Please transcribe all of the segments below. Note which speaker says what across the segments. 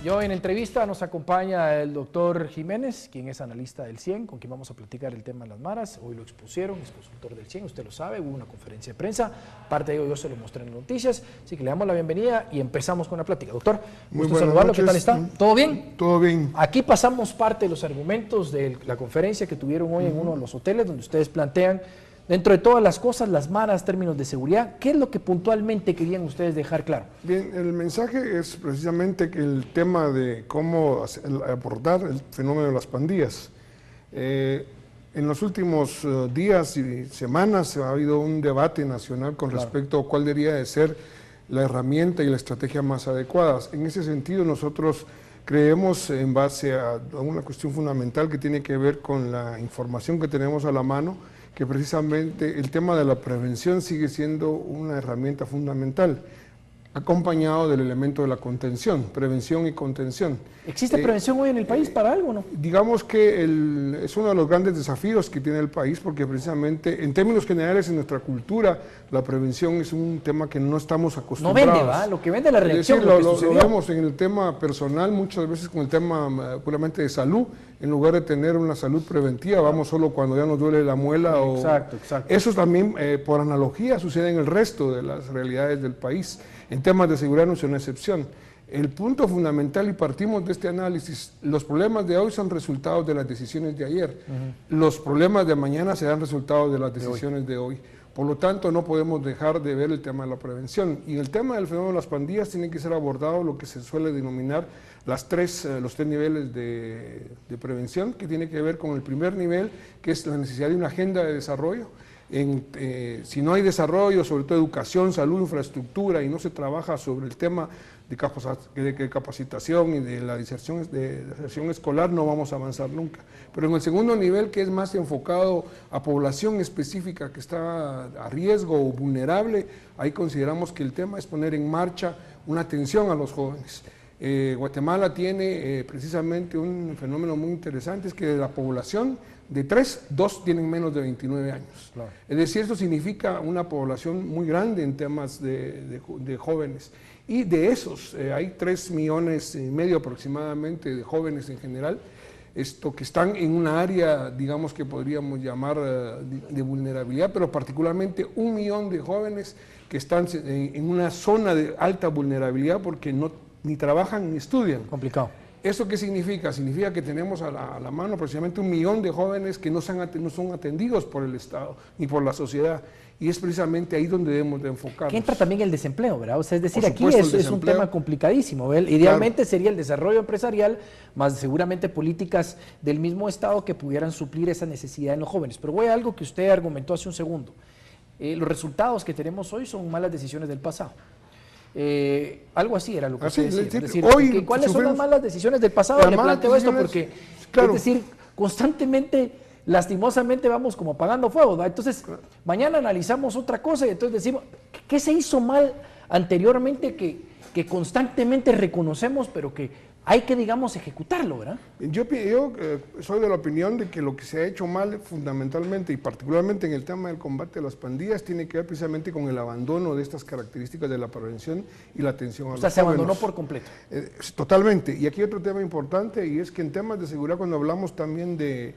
Speaker 1: Y hoy en entrevista nos acompaña el doctor Jiménez, quien es analista del CIEN, con quien vamos a platicar el tema de las maras. Hoy lo expusieron, es consultor del CIEN, usted lo sabe, hubo una conferencia de prensa, parte de ello yo se lo mostré en las noticias, así que le damos la bienvenida y empezamos con la plática. Doctor, gusto saludarlo, ¿qué tal está? ¿Todo bien?
Speaker 2: Todo bien.
Speaker 1: Aquí pasamos parte de los argumentos de la conferencia que tuvieron hoy en uno de los hoteles, donde ustedes plantean, dentro de todas las cosas, las maras, términos de seguridad. ¿Qué es lo que puntualmente querían ustedes dejar claro?
Speaker 2: Bien, el mensaje es precisamente que el tema de cómo abordar el fenómeno de las pandillas. En los últimos días y semanas ha habido un debate nacional con respecto a cuál debería de ser la herramienta y la estrategia más adecuadas. En ese sentido, nosotros creemos, en base a una cuestión fundamental que tiene que ver con la información que tenemos a la mano, que precisamente el tema de la prevención sigue siendo una herramienta fundamental, acompañado del elemento de la contención, prevención y contención.
Speaker 1: ¿Existe prevención hoy en el país para algo, no?
Speaker 2: Digamos que es uno de los grandes desafíos que tiene el país, porque precisamente, en términos generales, en nuestra cultura, la prevención es un tema que no estamos acostumbrados.
Speaker 1: No vende, ¿va? Lo que vende es la reacción.
Speaker 2: Es decir, lo vemos en el tema personal, muchas veces con el tema puramente de salud, en lugar de tener una salud preventiva, vamos solo cuando ya nos duele la muela.
Speaker 1: Exacto.
Speaker 2: Eso también, por analogía, sucede en el resto de las realidades del país. En temas de seguridad no es una excepción. El punto fundamental, y partimos de este análisis, los problemas de hoy son resultados de las decisiones de ayer. Los problemas de mañana serán resultados de las decisiones de hoy. Por lo tanto, no podemos dejar de ver el tema de la prevención. Y el tema del fenómeno de las pandillas tiene que ser abordado lo que se suele denominar los tres niveles de prevención, que tiene que ver con el primer nivel, que es la necesidad de una agenda de desarrollo. Si no hay desarrollo, sobre todo educación, salud, infraestructura, y no se trabaja sobre el tema de capacitación y de la deserción escolar, no vamos a avanzar nunca. Pero en el segundo nivel, que es más enfocado a población específica que está a riesgo o vulnerable, ahí consideramos que el tema es poner en marcha una atención a los jóvenes. Guatemala tiene precisamente un fenómeno muy interesante, es que de la población de 3, 2 tienen menos de 29 años. Claro. Es decir, esto significa una población muy grande en temas de jóvenes. Y de esos hay 3,5 millones aproximadamente de jóvenes en general, que están en una área, digamos, que podríamos llamar de vulnerabilidad, pero particularmente 1 millón de jóvenes que están en una zona de alta vulnerabilidad porque ni trabajan ni estudian.
Speaker 1: Complicado.
Speaker 2: ¿Eso qué significa? Significa que tenemos a la mano aproximadamente 1 millón de jóvenes que no son atendidos por el Estado ni por la sociedad. Y es precisamente ahí donde debemos de enfocarnos.
Speaker 1: Que entra también el desempleo, ¿verdad? O sea, es decir, aquí es un tema complicadísimo, ¿verdad? Idealmente claro, sería el desarrollo empresarial, más seguramente políticas del mismo Estado que pudieran suplir esa necesidad en los jóvenes. Pero voy a algo que usted argumentó hace un segundo. Los resultados que tenemos hoy son malas decisiones del pasado. Algo así era lo que usted decía. Es decir, hoy ¿cuáles son las malas decisiones del pasado? Le planteo esto porque, claro, es decir, constantemente, lastimosamente vamos como apagando fuego, ¿no? Entonces, mañana analizamos otra cosa y entonces decimos, ¿qué se hizo mal anteriormente que constantemente reconocemos, pero que hay que, digamos, ejecutarlo, ¿verdad?
Speaker 2: Yo soy de la opinión de que lo que se ha hecho mal fundamentalmente y particularmente en el tema del combate a las pandillas tiene que ver precisamente con el abandono de estas características de la prevención y la atención a los jóvenes.
Speaker 1: O sea, se abandonó por completo.
Speaker 2: Totalmente. Y aquí hay otro tema importante, y es que en temas de seguridad, cuando hablamos también de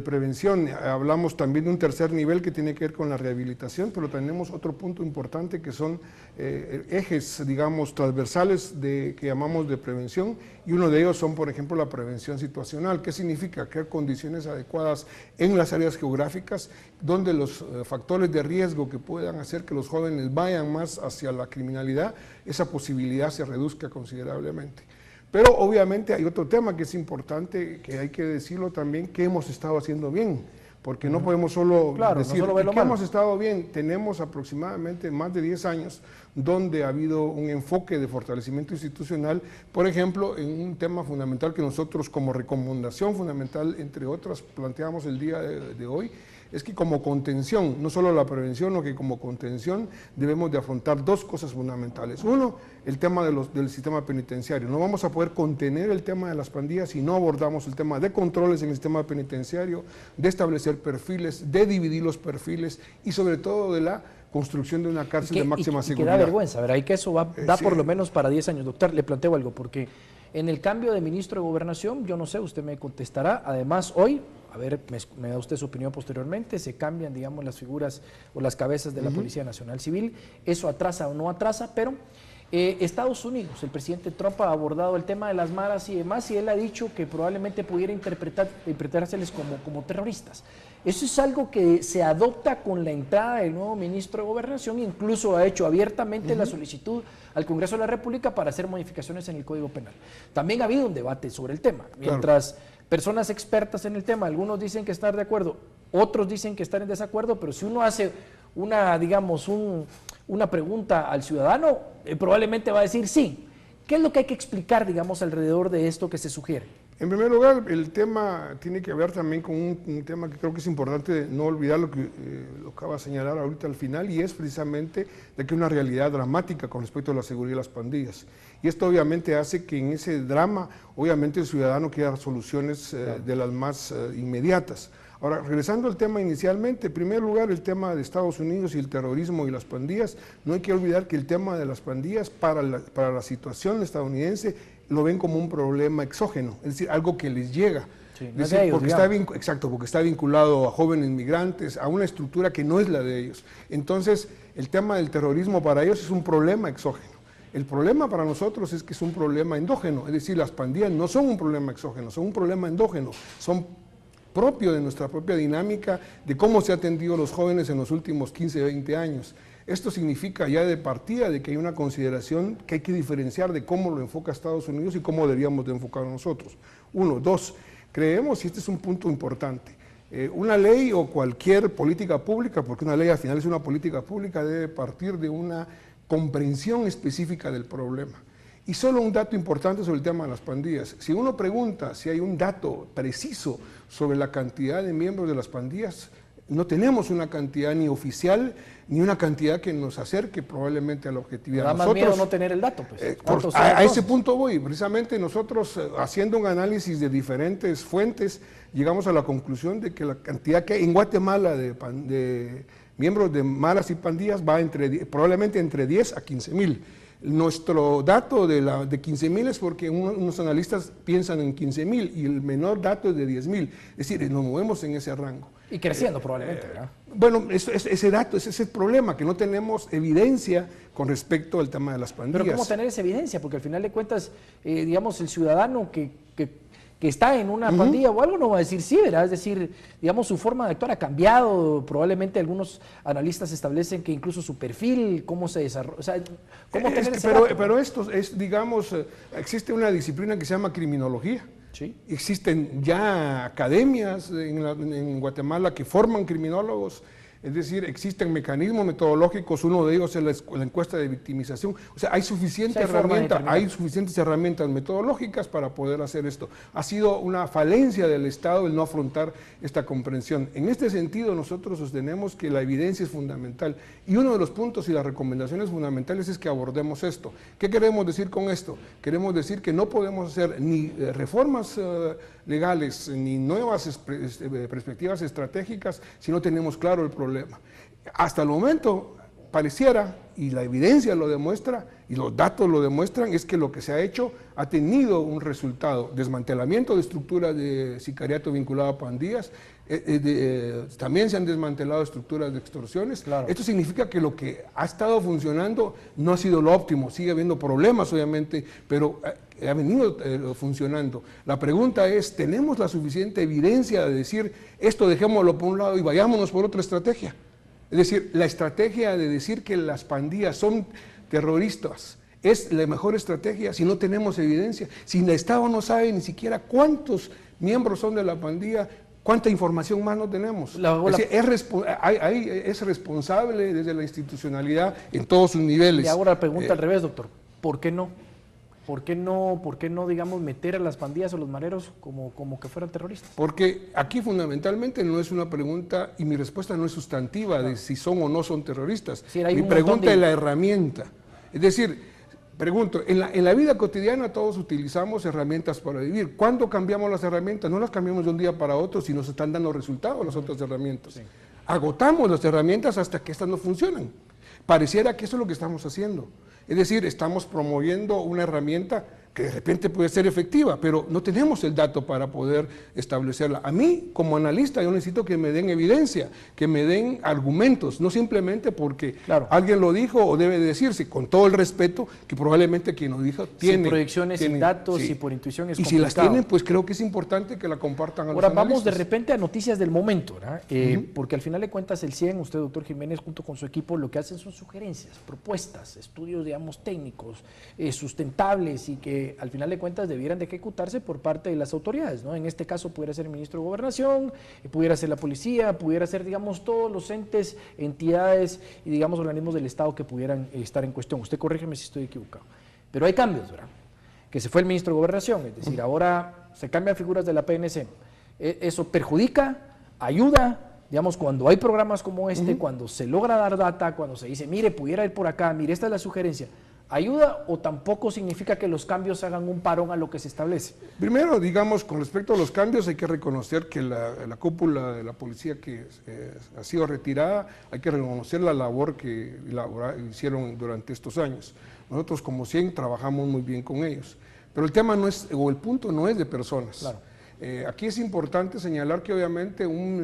Speaker 2: prevención, hablamos también de un tercer nivel que tiene que ver con la rehabilitación, pero tenemos otro punto importante que son ejes, digamos, transversales que llamamos de prevención, y uno de ellos son, por ejemplo, la prevención situacional. ¿Qué significa? Crear condiciones adecuadas en las áreas geográficas donde los factores de riesgo que puedan hacer que los jóvenes vayan más hacia la criminalidad, esa posibilidad se reduzca considerablemente. Pero obviamente hay otro tema que es importante, que hay que decirlo también, que hemos estado haciendo bien, porque no podemos solo decir que hemos estado bien. Tenemos aproximadamente más de 10 años donde ha habido un enfoque de fortalecimiento institucional, por ejemplo, en un tema fundamental que nosotros como recomendación fundamental, entre otras, planteamos el día de hoy, es que como contención, no solo la prevención, sino que como contención debemos de afrontar dos cosas fundamentales. Uno, el tema del sistema penitenciario. No vamos a poder contener el tema de las pandillas si no abordamos el tema de controles en el sistema penitenciario, de establecer perfiles, de dividir los perfiles y sobre todo de la construcción de una cárcel de máxima seguridad.
Speaker 1: Que da vergüenza, ¿verdad? Y que eso da por lo menos para 10 años. Doctor, le planteo algo, porque En el cambio de ministro de Gobernación, yo no sé, usted me contestará. Además, hoy, a ver, me da usted su opinión posteriormente, se cambian, digamos, las figuras o las cabezas de la Policía Nacional Civil. Eso atrasa o no atrasa, pero Estados Unidos, el presidente Trump ha abordado el tema de las maras y demás, y él ha dicho que probablemente pudiera interpretárseles como terroristas. Eso es algo que se adopta con la entrada del nuevo ministro de Gobernación, incluso ha hecho abiertamente la solicitud al Congreso de la República para hacer modificaciones en el Código Penal. También ha habido un debate sobre el tema, mientras personas expertas en el tema, algunos dicen que están de acuerdo, otros dicen que están en desacuerdo, pero si uno hace una, digamos, una pregunta al ciudadano, probablemente va a decir sí. ¿Qué es lo que hay que explicar, digamos, alrededor de esto que se sugiere?
Speaker 2: En primer lugar, el tema tiene que ver también con un tema que creo que es importante no olvidar lo que lo acaba de señalar ahorita al final, y es precisamente de que hay una realidad dramática con respecto a la seguridad de las pandillas. Y esto obviamente hace que en ese drama, obviamente el ciudadano quiera soluciones de las más inmediatas. Ahora, regresando al tema inicialmente, en primer lugar, el tema de Estados Unidos y el terrorismo y las pandillas, no hay que olvidar que el tema de las pandillas para la situación estadounidense lo ven como un problema exógeno, es decir, algo que les llega.
Speaker 1: Sí,
Speaker 2: es decir, porque está vinculado a jóvenes migrantes, a una estructura que no es la de ellos. Entonces, el tema del terrorismo para ellos es un problema exógeno. El problema para nosotros es que es un problema endógeno, es decir, las pandillas no son un problema exógeno, son un problema endógeno, son propio de nuestra propia dinámica, de cómo se ha atendido a los jóvenes en los últimos 15, 20 años. Esto significa ya de partida de que hay una consideración que hay que diferenciar de cómo lo enfoca Estados Unidos y cómo deberíamos de enfocar nosotros. Uno, dos, creemos, y este es un punto importante, una ley o cualquier política pública, porque una ley al final es una política pública, debe partir de una comprensión específica del problema. Y solo un dato importante sobre el tema de las pandillas. Si uno pregunta si hay un dato preciso sobre la cantidad de miembros de las pandillas, no tenemos una cantidad ni oficial, ni una cantidad que nos acerque probablemente a la objetividad.
Speaker 1: Da más miedo no tener el dato, pues.
Speaker 2: A ese punto voy. Precisamente nosotros, haciendo un análisis de diferentes fuentes, llegamos a la conclusión de que la cantidad que hay en Guatemala de miembros de maras y pandillas va probablemente entre 10 a 15,000. Nuestro dato de 15,000 es porque unos analistas piensan en 15,000 y el menor dato es de 10,000. Es decir, nos movemos en ese rango.
Speaker 1: Y creciendo probablemente, ¿verdad?
Speaker 2: Bueno, ese dato, ese es el problema, que no tenemos evidencia con respecto al tema de las pandillas.
Speaker 1: Pero ¿cómo tener esa evidencia? Porque al final de cuentas, digamos, el ciudadano que está en una pandilla o algo no va a decir sí, ¿verdad? Es decir, digamos, su forma de actuar ha cambiado, probablemente algunos analistas establecen que incluso su perfil, cómo se desarrolla, o sea, ¿cómo tener ese dato?
Speaker 2: Pero esto es, digamos, existe una disciplina que se llama criminología.
Speaker 1: Sí.
Speaker 2: Existen ya academias en Guatemala que forman criminólogos. Es decir, existen mecanismos metodológicos, uno de ellos es la encuesta de victimización. O sea, hay suficientes herramientas metodológicas para poder hacer esto. Ha sido una falencia del Estado el no afrontar esta comprensión. En este sentido, nosotros sostenemos que la evidencia es fundamental. Y uno de los puntos y las recomendaciones fundamentales es que abordemos esto. ¿Qué queremos decir con esto? Queremos decir que no podemos hacer ni reformas legales ni nuevas perspectivas estratégicas si no tenemos claro el problema. Hasta el momento pareciera, y la evidencia lo demuestra, y los datos lo demuestran, es que lo que se ha hecho ha tenido un resultado: desmantelamiento de estructuras de sicariato vinculado a pandillas, también se han desmantelado estructuras de extorsiones.
Speaker 1: Claro.
Speaker 2: Esto significa que lo que ha estado funcionando no ha sido lo óptimo, sigue habiendo problemas obviamente, pero ha venido funcionando. La pregunta es, ¿tenemos la suficiente evidencia de decir esto dejémoslo por un lado y vayámonos por otra estrategia? Es decir, la estrategia de decir que las pandillas son terroristas es la mejor estrategia si no tenemos evidencia, si el Estado no sabe ni siquiera cuántos miembros son de la pandilla, cuánta información más no tenemos. Es responsable desde la institucionalidad en todos sus niveles.
Speaker 1: Y ahora la pregunta al revés, doctor, ¿por qué no? ¿Por qué no, digamos, meter a las pandillas o los mareros como que fueran terroristas?
Speaker 2: Porque aquí fundamentalmente no es una pregunta, y mi respuesta no es sustantiva de si son o no son terroristas. Sí, mi pregunta es la herramienta. Es decir, pregunto, en la vida cotidiana todos utilizamos herramientas para vivir. ¿Cuándo cambiamos las herramientas? No las cambiamos de un día para otro si nos están dando resultados las otras herramientas. Sí. Agotamos las herramientas hasta que estas no funcionan. Pareciera que eso es lo que estamos haciendo. Es decir, estamos promoviendo una herramienta que de repente puede ser efectiva, pero no tenemos el dato para poder establecerla. A mí, como analista, yo necesito que me den evidencia, que me den argumentos, no simplemente porque alguien lo dijo o debe decirse, con todo el respeto que probablemente quien lo dijo tiene.
Speaker 1: Sin proyecciones, sin datos y por intuición es complicado.
Speaker 2: Y si las tienen, pues creo que es importante que la compartan a los analistas.
Speaker 1: Ahora vamos de repente a noticias del momento, ¿verdad? Porque al final de cuentas el CIEN, usted, doctor Jiménez, junto con su equipo, lo que hacen son sugerencias, propuestas, estudios, digamos, técnicos, sustentables y que al final de cuentas debieran de ejecutarse por parte de las autoridades, ¿no? En este caso pudiera ser el ministro de Gobernación, pudiera ser la policía, pudiera ser, digamos, todos los entes, entidades y, digamos, organismos del Estado que pudieran estar en cuestión. Usted corrígeme si estoy equivocado. Pero hay cambios, ¿verdad? Que se fue el ministro de Gobernación, es decir, ahora se cambian figuras de la PNC. Eso perjudica, ayuda, digamos, cuando hay programas como este, cuando se logra dar data, cuando se dice, mire, pudiera ir por acá, mire, esta es la sugerencia. ¿Ayuda o tampoco significa que los cambios hagan un parón a lo que se establece?
Speaker 2: Primero, digamos, con respecto a los cambios, hay que reconocer que la cúpula de la policía que ha sido retirada, hay que reconocer la labor que hicieron durante estos años. Nosotros, como CIEN, trabajamos muy bien con ellos. Pero el tema no es, o el punto no es de personas.
Speaker 1: Claro.
Speaker 2: Aquí es importante señalar que obviamente un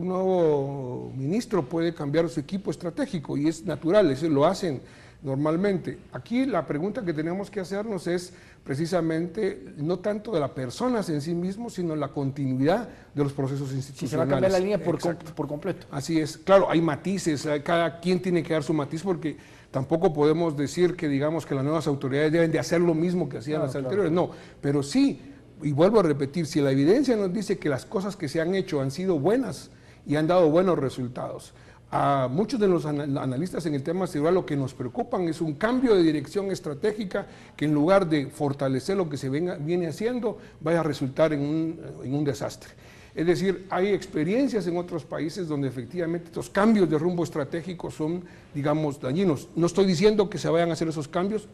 Speaker 2: nuevo ministro puede cambiar su equipo estratégico y es natural, eso lo hacen normalmente. Aquí la pregunta que tenemos que hacernos es precisamente no tanto de las personas en sí mismos, sino la continuidad de los procesos institucionales.
Speaker 1: Si se va a cambiar la línea por completo.
Speaker 2: Así es, claro, hay matices, cada quien tiene que dar su matiz porque tampoco podemos decir que digamos que las nuevas autoridades deben de hacer lo mismo que hacían las anteriores, no, pero sí, y vuelvo a repetir, si la evidencia nos dice que las cosas que se han hecho han sido buenas y han dado buenos resultados, a muchos de los analistas en el tema seguridad lo que nos preocupan es un cambio de dirección estratégica que en lugar de fortalecer lo que se viene haciendo, vaya a resultar en un desastre. Es decir, hay experiencias en otros países donde efectivamente estos cambios de rumbo estratégico son, digamos, dañinos. No estoy diciendo que se vayan a hacer esos cambios,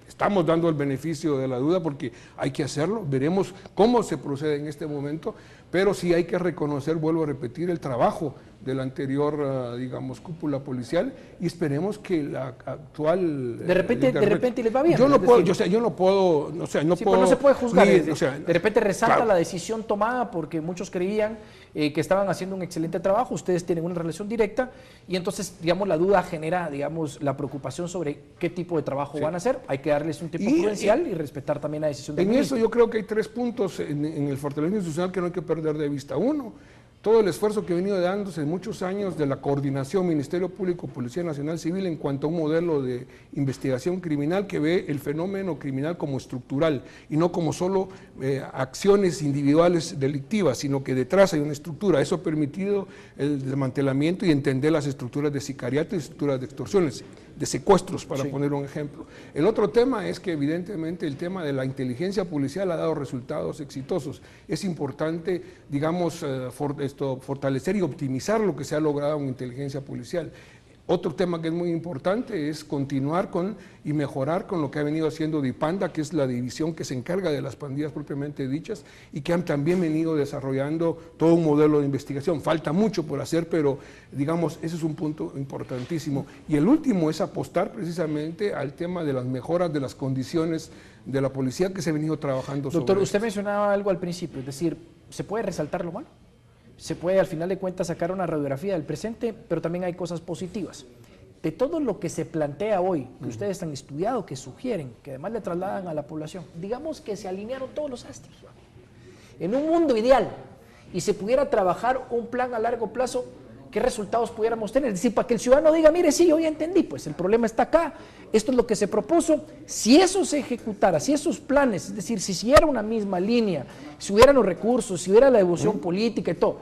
Speaker 2: estamos dando el beneficio de la duda porque hay que hacerlo, veremos cómo se procede en este momento, pero sí hay que reconocer, vuelvo a repetir, el trabajo de la anterior, digamos, cúpula policial y esperemos que la actual...
Speaker 1: De repente les va bien.
Speaker 2: Yo no puedo, yo no puedo, no puedo...
Speaker 1: Pero no se puede juzgar,
Speaker 2: de
Speaker 1: repente resalta la decisión tomada porque muchos creían que estaban haciendo un excelente trabajo, ustedes tienen una relación directa y entonces, digamos, la duda genera, digamos, la preocupación sobre qué tipo de trabajo van a hacer, hay que darles un tiempo prudencial y respetar también la decisión del ministro.
Speaker 2: En eso yo creo que hay 3 puntos en el fortalecimiento institucional que no hay que perder de vista. Uno, todo el esfuerzo que ha venido dándose en muchos años de la coordinación Ministerio Público, Policía Nacional Civil en cuanto a un modelo de investigación criminal que ve el fenómeno criminal como estructural y no como solo acciones individuales delictivas, sino que detrás hay una estructura. Eso ha permitido el desmantelamiento y entender las estructuras de sicariato y estructuras de extorsiones, de secuestros, para poner un ejemplo. El otro tema es que evidentemente el tema de la inteligencia policial ha dado resultados exitosos. Es importante, digamos, fortalecer y optimizar lo que se ha logrado en inteligencia policial. Otro tema que es muy importante es continuar y mejorar con lo que ha venido haciendo DIPANDA, que es la división que se encarga de las pandillas propiamente dichas y que han también venido desarrollando todo un modelo de investigación. Falta mucho por hacer, pero digamos, ese es un punto importantísimo. Y el último es apostar precisamente al tema de las mejoras de las condiciones de la policía que se ha venido trabajando sobre.
Speaker 1: Doctor, usted mencionaba algo al principio, es decir, ¿se puede resaltar lo malo? Se puede al final de cuentas sacar una radiografía del presente, pero también hay cosas positivas. De todo lo que se plantea hoy, que ustedes han estudiado, que sugieren, que además le trasladan a la población, digamos que se alinearon todos los astros. En un mundo ideal, y se pudiera trabajar un plan a largo plazo, ¿qué resultados pudiéramos tener? Es decir, para que el ciudadano diga, mire, sí, yo ya entendí, pues el problema está acá, esto es lo que se propuso. Si eso se ejecutara, si esos planes, es decir, si siguiera una misma línea, si hubieran los recursos, si hubiera la devoción política y todo,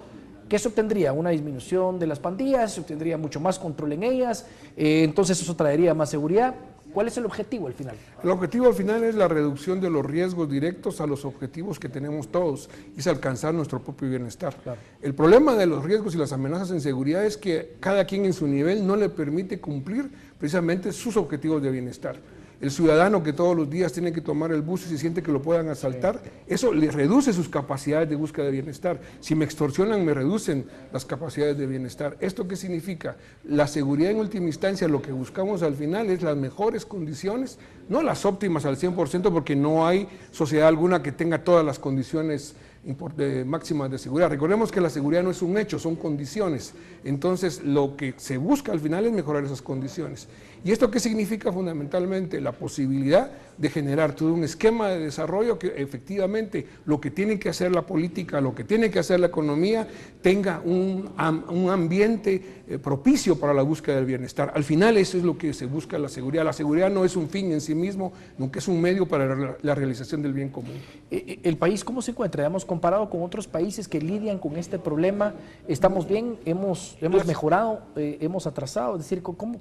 Speaker 1: ¿qué se obtendría? Una disminución de las pandillas, se obtendría mucho más control en ellas, entonces eso traería más seguridad. ¿Cuál es el objetivo al final?
Speaker 2: El objetivo al final es la reducción de los riesgos directos a los objetivos que tenemos todos, y es alcanzar nuestro propio bienestar. Claro. El problema de los riesgos y las amenazas en seguridad es que cada quien en su nivel no le permite cumplir precisamente sus objetivos de bienestar. el ciudadano que todos los días tiene que tomar el bus y se siente que lo puedan asaltar, eso le reduce sus capacidades de búsqueda de bienestar. Si me extorsionan, me reducen las capacidades de bienestar. ¿Esto qué significa? La seguridad en última instancia, lo que buscamos al final es las mejores condiciones, no las óptimas al 100%, porque no hay sociedad alguna que tenga todas las condiciones máximas de seguridad. Recordemos que la seguridad no es un hecho, son condiciones. Entonces, lo que se busca al final es mejorar esas condiciones. ¿Y esto qué significa fundamentalmente? La posibilidad de generar todo un esquema de desarrollo que efectivamente lo que tiene que hacer la política, lo que tiene que hacer la economía, tenga un ambiente propicio para la búsqueda del bienestar. Al final eso es lo que se busca la seguridad. La seguridad no es un fin en sí mismo, nunca es un medio para la realización del bien común.
Speaker 1: ¿El país cómo se encuentra? Hemos comparado con otros países que lidian con este problema. ¿Estamos bien? ¿Hemos mejorado? ¿Hemos atrasado? Es decir, ¿cómo?